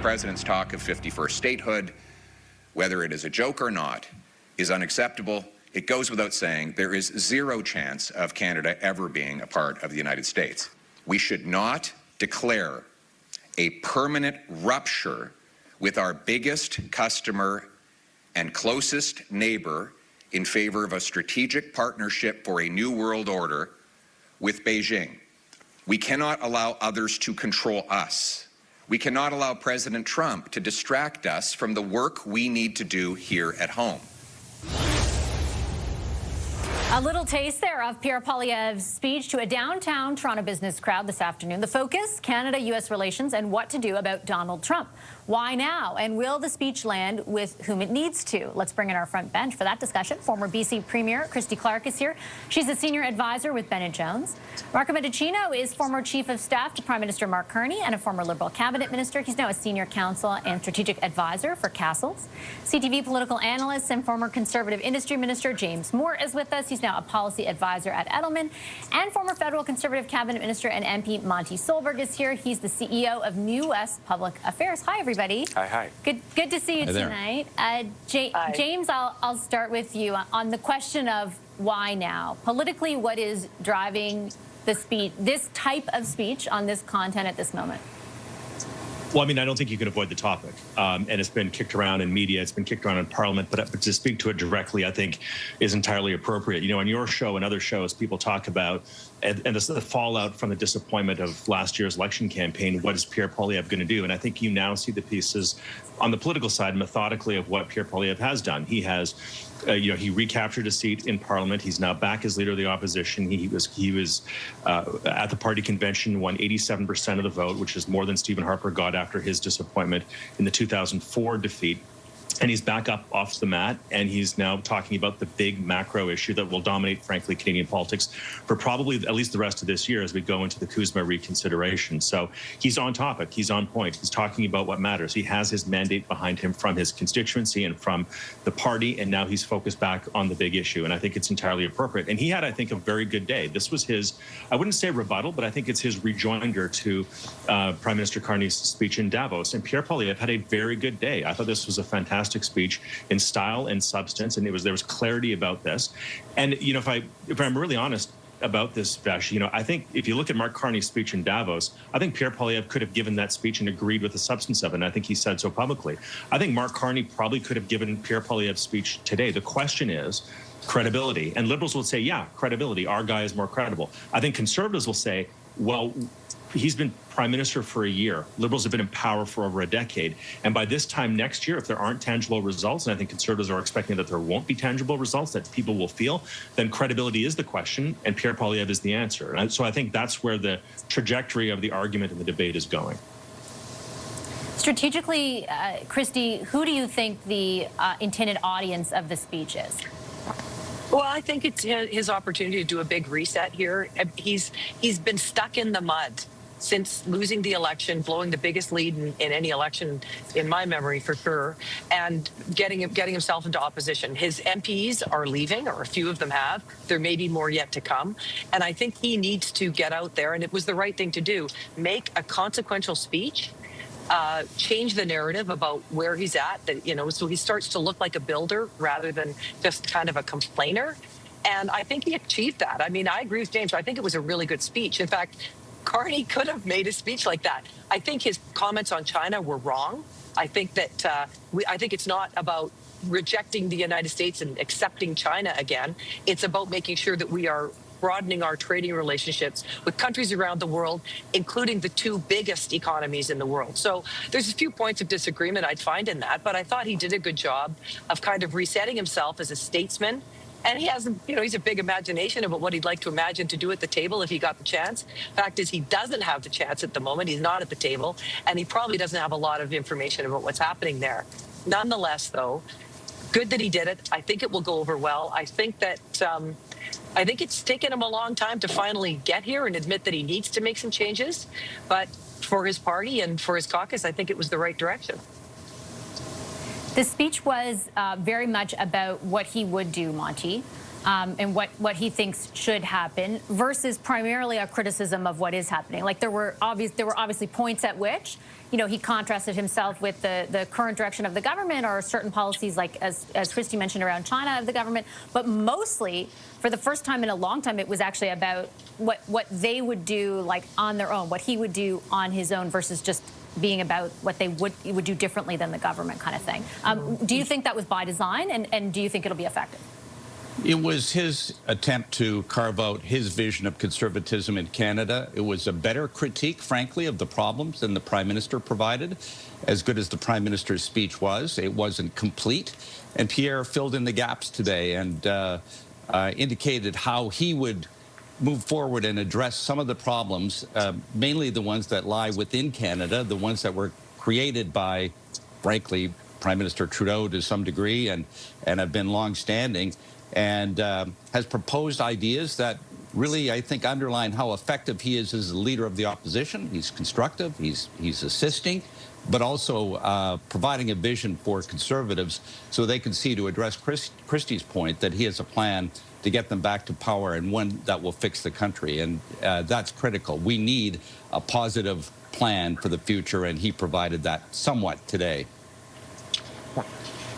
president's talk of 51st statehood, whether it is a joke or not, is unacceptable. It goes without saying there is zero chance of Canada ever being a part of the United States. We should not declare a permanent rupture with our biggest customer and closest neighbor in favor of a strategic partnership for a new world order with Beijing. We cannot allow others to control us. We cannot allow President Trump to distract us from the work we need to do here at home. A little taste there of Pierre Poilievre's speech to a downtown Toronto business crowd this afternoon. The focus, Canada-U.S. relations and what to do about Donald Trump. Why now? And will the speech land with whom it needs to? Let's bring in our front bench for that discussion. Former BC Premier Christy Clark is here. She's a senior advisor with Bennett Jones. Marco Mendicino is former Chief of Staff to Prime Minister Mark Carney and a former Liberal cabinet minister. He's now a senior counsel and strategic advisor for Castles. CTV political analyst and former Conservative Industry Minister James Moore is with us. He's now a policy advisor at Edelman. And former federal Conservative cabinet minister and MP Monty Solberg is here. He's the CEO of New West Public Affairs. Hi, everybody. Hi. Good to see you tonight. James, I'll start with you on the question of why now. Politically, what is driving the speech, this type of speech on this content at this moment? Well, I mean, I don't think you can avoid the topic, and it's been kicked around in media, it's been kicked around in Parliament, but to speak to it directly, I think, is entirely appropriate. You know, on your show and other shows, people talk about and the fallout from the disappointment of last year's election campaign. What is Pierre Poilievre going to do? And I think you now see the pieces on the political side methodically of what Pierre Poilievre has done. He has, he recaptured a seat in Parliament. He's now back as leader of the opposition. He was at the party convention, won 87% of the vote, which is more than Stephen Harper got after his disappointment in the 2004 defeat. And he's back up off the mat, and he's now talking about the big macro issue that will dominate, frankly, Canadian politics for probably at least the rest of this year as we go into the CUSMA reconsideration. So he's on topic. He's on point. He's talking about what matters. He has his mandate behind him from his constituency and from the party, and now he's focused back on the big issue. And I think it's entirely appropriate. And he had, I think, a very good day. This was his, I wouldn't say rebuttal, but I think it's his rejoinder to Prime Minister Carney's speech in Davos. And Pierre Poilievre had a very good day. I thought this was a fantastic speech in style and substance, and there was clarity about this. And if I'm really honest about this, Vash, I think if you look at Mark Carney's speech in Davos, I think Pierre Poilievre could have given that speech and agreed with the substance of it, and I think he said so publicly. I think Mark Carney probably could have given Pierre Poilievre's speech today. The question is credibility, and Liberals will say, yeah, credibility. Our guy is more credible. I think Conservatives will say, well, he's been prime minister for a year. Liberals have been in power for over a decade. And by this time next year, if there aren't tangible results, and I think Conservatives are expecting that there won't be tangible results that people will feel, then credibility is the question, and Pierre Poilievre is the answer. And so I think that's where the trajectory of the argument and the debate is going. Strategically, Christy, who do you think the intended audience of the speech is? Well, I think it's his opportunity to do a big reset here. He's been stuck in the mud since losing the election, blowing the biggest lead in any election in my memory for sure, and getting himself into opposition. His MPs are leaving, or a few of them have. There may be more yet to come. And I think he needs to get out there, and it was the right thing to do. Make a consequential speech, change the narrative about where he's at, so he starts to look like a builder rather than just kind of a complainer. And I think he achieved that. I mean, I agree with James. I think it was a really good speech. In fact, Carney could have made a speech like that. I think his comments on China were wrong. I think that I think it's not about rejecting the United States and accepting China again. It's about making sure that we are broadening our trading relationships with countries around the world, including the two biggest economies in the world. So there's a few points of disagreement I'd find in that, but I thought he did a good job of kind of resetting himself as a statesman. And he has, he's a big imagination about what he'd like to imagine to do at the table if he got the chance. Fact is, he doesn't have the chance at the moment. He's not at the table, and he probably doesn't have a lot of information about what's happening there. Nonetheless, though, good that he did it. I think it will go over well. I think that I think it's taken him a long time to finally get here and admit that he needs to make some changes. But for his party and for his caucus, I think it was the right direction. The speech was very much about what he would do, Monty. and what he thinks should happen, versus primarily a criticism of what is happening. Like there were obviously points at which, you know, he contrasted himself with the current direction of the government or certain policies, like as Christy mentioned, around China of the government. But mostly, for the first time in a long time, it was actually about what they would do, like on their own, what he would do on his own, versus just being about what they would do differently than the government, kind of thing. Do you think that was by design, and do you think it'll be effective? It was his attempt to carve out his vision of conservatism in Canada. It was a better critique, frankly, of the problems than the Prime Minister provided. As good as the Prime Minister's speech was, it wasn't complete. And Pierre filled in the gaps today and indicated how he would move forward and address some of the problems, mainly the ones that lie within Canada, the ones that were created by, frankly, Prime Minister Trudeau to some degree and have been long-standing, and has proposed ideas that really, I think, underline how effective he is as a leader of the opposition. He's constructive, he's assisting, but also providing a vision for Conservatives so they can see, to address Christie's point, that he has a plan to get them back to power, and one that will fix the country. And that's critical. We need a positive plan for the future, and he provided that somewhat today.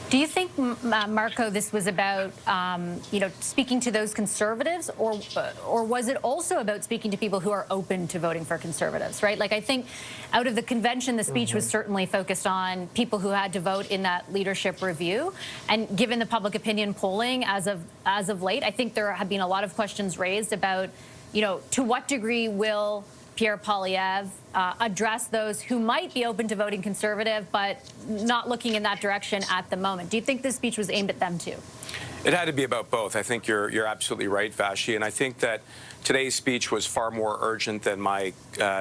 Do you think, Marco, this was about, you know, speaking to those Conservatives, or was it also about speaking to people who are open to voting for Conservatives, right? Like, I think out of the convention, the speech was certainly focused on people who had to vote in that leadership review. And given the public opinion polling as of late, I think there have been a lot of questions raised about, you know, to what degree will Pierre Poilievre address those who might be open to voting Conservative but not looking in that direction at the moment. Do you think this speech was aimed at them too? It had to be about both. I think you're absolutely right, Vashi, and I think that today's speech was far more urgent than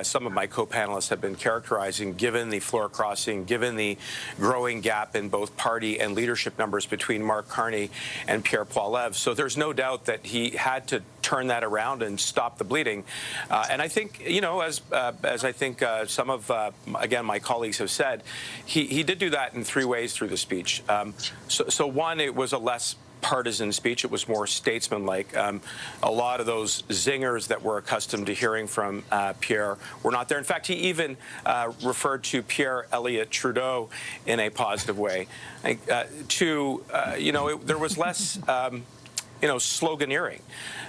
some of my co-panelists have been characterizing, given the floor crossing, given the growing gap in both party and leadership numbers between Mark Carney and Pierre Poilievre. So there's no doubt that he had to turn that around and stop the bleeding. And I think, you know, as I think some of, again, my colleagues have said, he did do that in three ways through the speech. So one, it was a less partisan speech. It was more statesmanlike. A lot of those zingers that we're accustomed to hearing from Pierre were not there. In fact, he even referred to Pierre Elliott Trudeau in a positive way. You know, there was less you know, sloganeering.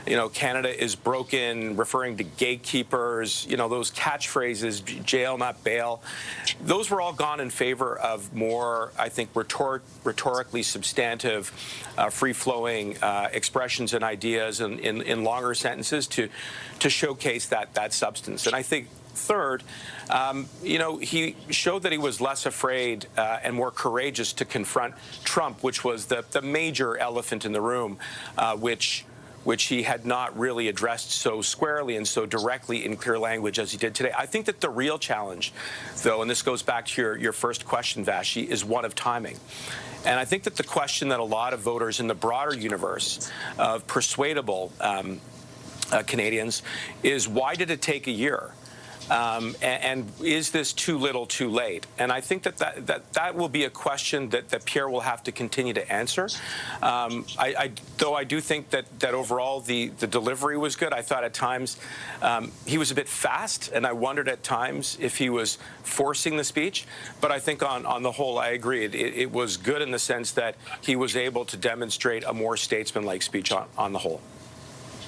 You know, Canada is broken, referring to gatekeepers, you know, those catchphrases, jail, not bail. Those were all gone in favor of more, I think, rhetorically substantive, free-flowing expressions and ideas in longer sentences to showcase that substance. And I think, third, you know, he showed that he was less afraid and more courageous to confront Trump, which was the major elephant in the room, which he had not really addressed so squarely and so directly in clear language as he did today. I think that the real challenge, though, and this goes back to your first question, Vashi, is one of timing. And I think that the question that a lot of voters in the broader universe of persuadable Canadians is, why did it take a year? And is this too little, too late? And I think that will be a question that Pierre will have to continue to answer. Though I do think that overall the delivery was good. I thought at times he was a bit fast, and I wondered at times if he was forcing the speech. But I think on the whole, I agree. It was good in the sense that he was able to demonstrate a more statesmanlike speech on the whole.